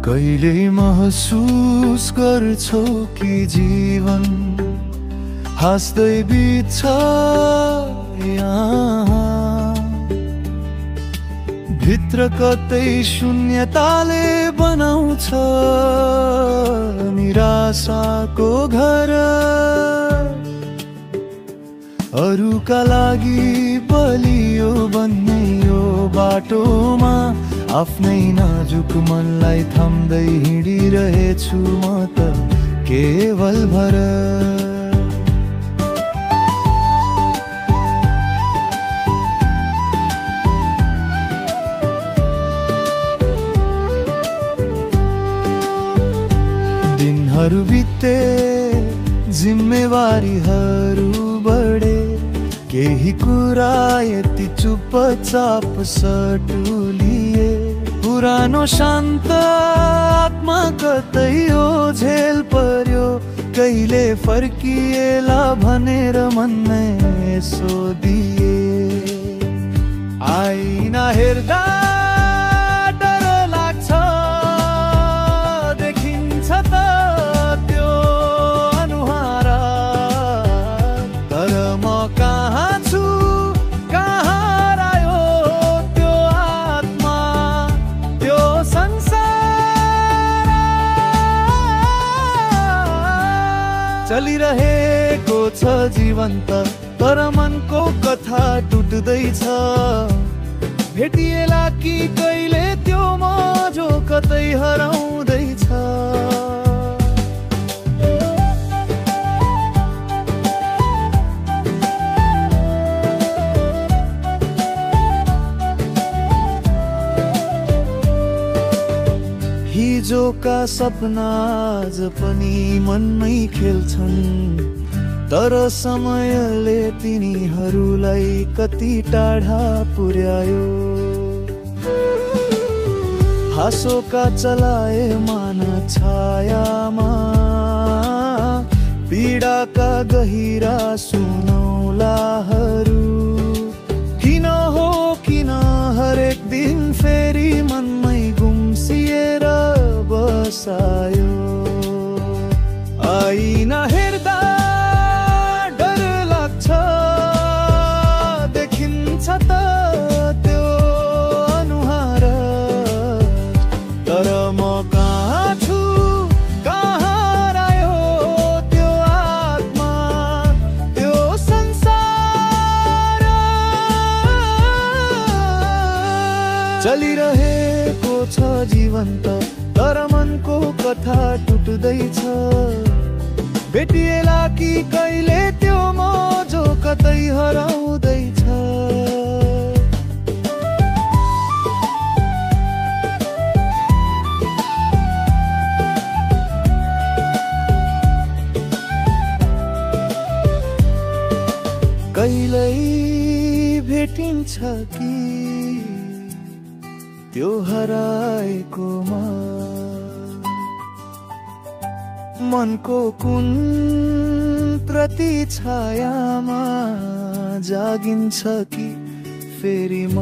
कहिले महसुस गर्छौ कि जीवन हाँस्दै बित्छ यहाँ, भित्र कतै शून्यताले बनाउँछ निराशाको घर। अरूका लागि बलियो बन्ने यो बाटोमा आफ्नै नाजुक मनलाई थाम्दै हिँडिरहेछु म त केवल भर। दिनहरू बिते, जिम्मेवारीहरू बढे, केही कुरा यति चुपचाप सटुलिए। पुरानो शान्त आत्मा कतै ओझेल पर्यो, कहिले फर्किएला भनेर मन नै सोधिए। आइना हेर्दा डर लाग्छ, देखिन्छ त त्यो अनुहार, तर म कहाँ छु, कहाँ हरायो त्यो आत्मा, त्यो संसार। चलिरहेको छ जीवन त, तर मनको कथा टुट्दैछ। भेटिएला कि कहिले त्यो म जो कतै हराउँदैछ। हिजोका सपना आज पनि मनमै खेल्छन्, तर समयले तिनीहरूलाई कति टाढा पुर्यायो। हाँसोका चलाए मान छायामा, पीडाका गहिरा सुनौलाहरू। किन हो किन हरेक दिन फेरि मनमै गुम्सिएर बसायो। आइना हेर्दा डर लाग्छ, देखिन्छ त त्यो अनुहार, तर म कहाँ छु, कहाँ हरायो त्यो आत्मा, त्यो संसार। चलिरहेको छ जीवन त, तर मनको कथा टुट्दैछ। भेटिएला कि कहिले त्यो म जो कतै हराउँदैछ। कहिल्यै भेटिन्छ कि त्यो हराएकोमा, मनको कुन प्रति छायामा जागिन्छ कि फेरि म।